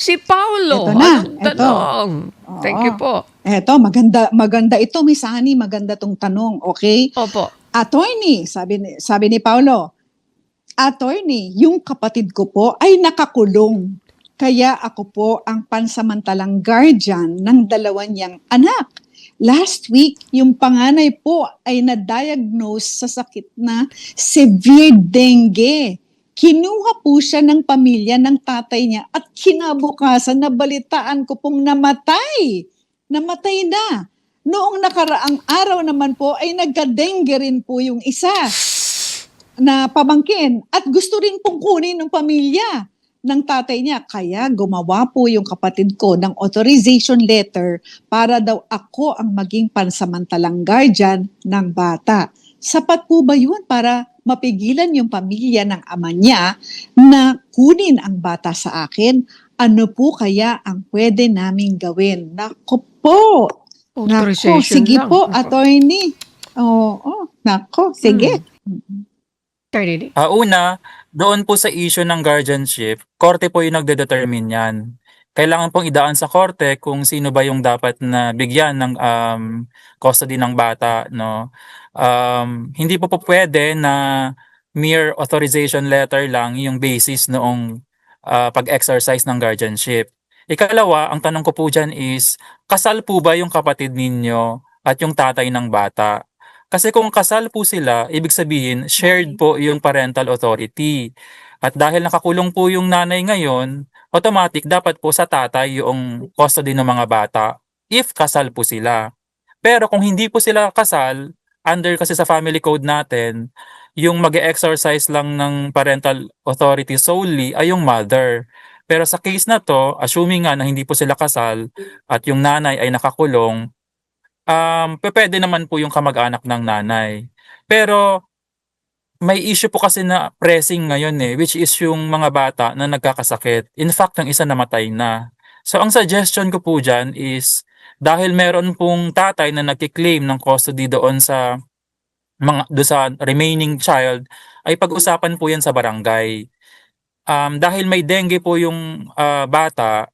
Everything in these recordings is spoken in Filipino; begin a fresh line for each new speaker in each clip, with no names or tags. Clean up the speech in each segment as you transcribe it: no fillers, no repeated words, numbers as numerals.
Si Paulo,
Eto na,
anong
eto.
tanong? Thank you
Oo.
po.
Eto, maganda ito, Miss Honey, maganda tong tanong, okay?
Opo.
Attorney, sabi ni Paulo, Attorney, yung kapatid ko po ay nakakulong. Kaya ako po ang pansamantalang guardian ng dalawa niyang anak. Last week, yung panganay po ay na-diagnose sa sakit na severe dengue. Kinuha po siya ng pamilya ng tatay niya at kinabukasan nabalitaan ko pong namatay. Namatay na. Noong nakaraang araw naman po ay nagka-dengue rin po yung isa na pamangkin at gusto rin pong kunin ng pamilya ng tatay niya. Kaya gumawa po yung kapatid ko ng authorization letter para daw ako ang maging pansamantalang guardian ng bata. Sapat po ba yun para mapigilan yung pamilya ng ama niya na kunin ang bata sa akin? Ano po kaya ang pwede naming gawin? Nako po! Nako,
Authorization
sige
lang.
po, attorney. Oo, nako, sige.
Attorney.
Una, doon po sa issue ng guardianship, korte po yung nagde-determine yan. Kailangan pong idaan sa korte kung sino ba yung dapat na bigyan ng custody ng bata, no? Hindi po pwede na mere authorization letter lang yung basis noong pag-exercise ng guardianship. Ikalawa, ang tanong ko po dyan is, kasal po ba yung kapatid ninyo at yung tatay ng bata? Kasi kung kasal po sila, ibig sabihin, shared po yung parental authority. At dahil nakakulong po yung nanay ngayon, automatic dapat po sa tatay yung custody ng mga bata if kasal po sila. Pero kung hindi po sila kasal, under kasi sa family code natin, yung mag-exercise lang ng parental authority solely ay yung mother. Pero sa case na to, assuming nga na hindi po sila kasal at yung nanay ay nakakulong, pupuwede naman po yung kamag-anak ng nanay. Pero may issue po kasi na pressing ngayon, which is yung mga bata na nagkakasakit. In fact, yung isa namatay na. So ang suggestion ko po diyan is dahil meron pong tatay na nagke-claim ng custody doon sa sa remaining child, ay pag-usapan po 'yan sa barangay. Dahil may dengue po yung bata,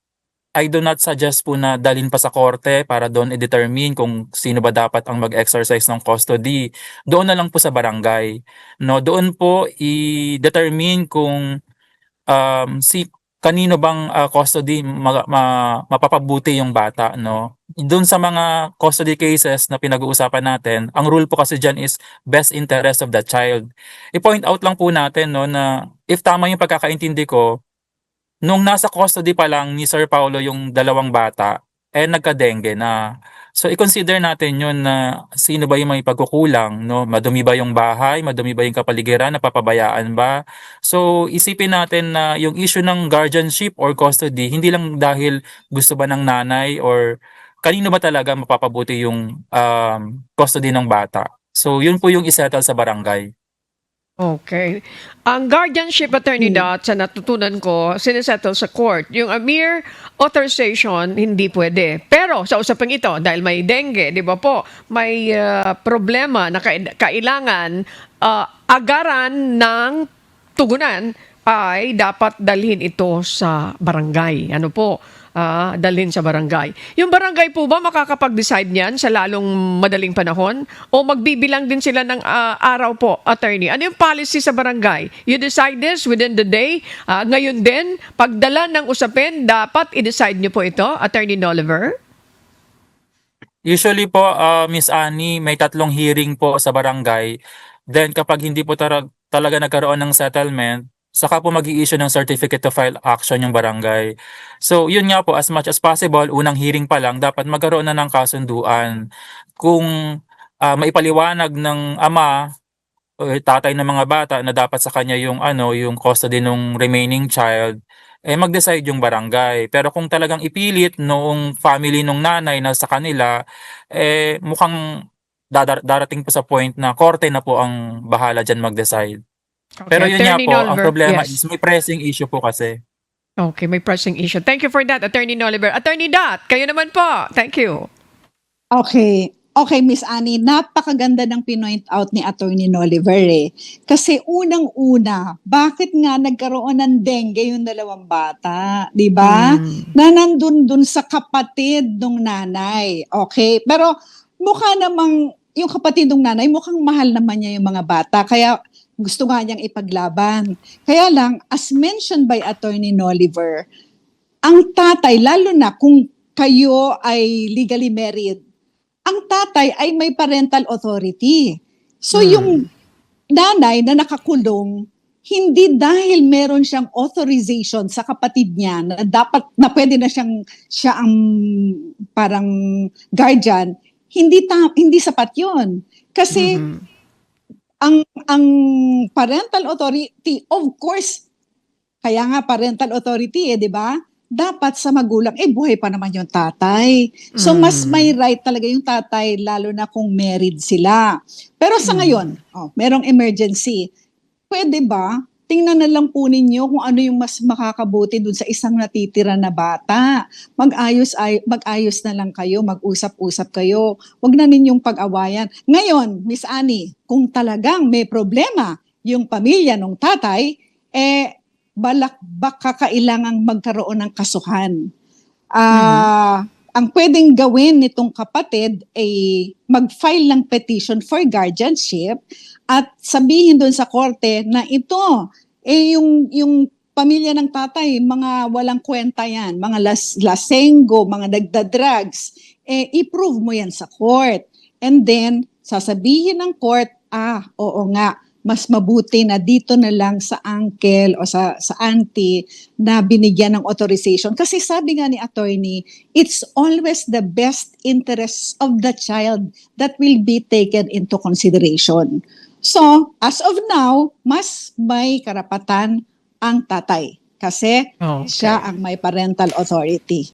I do not suggest po na dalhin pa sa korte para doon i-determine kung sino ba dapat ang mag-exercise ng custody. Doon na lang po sa barangay. No, doon po i-determine kung si kanino bang custody mapapabuti yung bata, no? Doon sa mga custody cases na pinag-uusapan natin, ang rule po kasi diyan is best interest of the child. I-point out lang po natin, no, na if tama yung pagkakaintindi ko, nung nasa custody pa lang ni Sir Paulo yung dalawang bata, nagka-dengue na. So i-consider natin yun na sino ba yung may pagkukulang, no? Madumi ba yung bahay, madumi ba yung kapaligiran, napapabayaan ba? So isipin natin na yung issue ng guardianship or custody, hindi lang dahil gusto ba ng nanay or kanino ba talaga mapapabuti yung custody ng bata. So yun po yung isettle sa barangay.
Okay. Ang guardianship, Attorney Dot, sa natutunan ko, sinisettle sa court. Yung a mere authorization, hindi pwede. Pero sa usapang ito, dahil may dengue, di ba po, may problema na kailangan agaran ng tugunan, ay dapat dalhin ito sa barangay. Ano po? Dalhin sa barangay. Yung barangay po ba makakapag-decide niyan sa lalong madaling panahon? O magbibilang din sila ng araw po, attorney? Ano yung policy sa barangay? You decide this within the day? Ngayon din, pagdala ng usapin, dapat i-decide niyo po ito, Attorney Noliver?
Usually po, Miss Annie, may 3 hearing po sa barangay. Then kapag hindi po talaga nagkaroon ng settlement, saka po mag-i-issue ng certificate to file action yung barangay. So yun nga po, as much as possible, unang hearing pa lang, dapat magkaroon na ng kasunduan. Kung maipaliwanag ng ama o tatay ng mga bata na dapat sa kanya yung yung custody ng remaining child, mag-decide yung barangay. Pero kung talagang ipilit noong family nung nanay na sa kanila, mukhang darating po sa point na korte na po ang bahala dyan mag-decide.
Okay,
Pero yun nga
Attorney
po, ang
Noliver,
problema
yes.
is may pressing issue po kasi.
Okay, may pressing issue. Thank you for that, Attorney Noliver. Attorney Dot, kayo naman po. Thank you.
Okay. Okay, Miss Annie, napakaganda ng pinoint out ni Attorney Noliver eh. Kasi unang-una, bakit nga nagkaroon ng dengue yung dalawang bata? Di ba? Na nandun dun sa kapatid ng nanay. Okay? Pero mukha namang, yung kapatid ng nanay, mukhang mahal naman niya yung mga bata. Kaya gusto nga niyang ipaglaban. Kaya lang, as mentioned by Attorney Noliver, ang tatay, lalo na kung kayo ay legally married, ang tatay ay may parental authority. So yung nanay na nakakulong, hindi dahil meron siyang authorization sa kapatid niya na dapat na pwede na siya ang parang guardian, hindi sapat 'yon. Kasi ang parental authority, of course, kaya nga parental authority 'di ba? Dapat sa magulang, buhay pa naman yung tatay. So, mas may right talaga yung tatay, lalo na kung married sila. Pero sa ngayon, merong emergency. Pwede ba, tingnan na lang po ninyo kung ano yung mas makakabuti dun sa isang natitira na bata. Mag-ayos na lang kayo, mag-usap-usap kayo. Huwag na ninyong pag-awayan. Ngayon, Miss Annie, kung talagang may problema yung pamilya ng tatay, baka kailangang magkaroon ng kasuhan. Ang pwedeng gawin nitong kapatid ay mag-file ng petition for guardianship at sabihin doon sa korte na ito, yung pamilya ng tatay, mga walang kwenta yan, mga lasenggo, mga nagda-drugs, i-prove mo yan sa court. And then, sasabihin ng court, oo nga, mas mabuti na dito na lang sa uncle o sa auntie na binigyan ng authorization. Kasi sabi nga ni attorney, it's always the best interest of the child that will be taken into consideration. So, as of now, mas may karapatan ang tatay kasi
Okay.
siya ang may parental authority.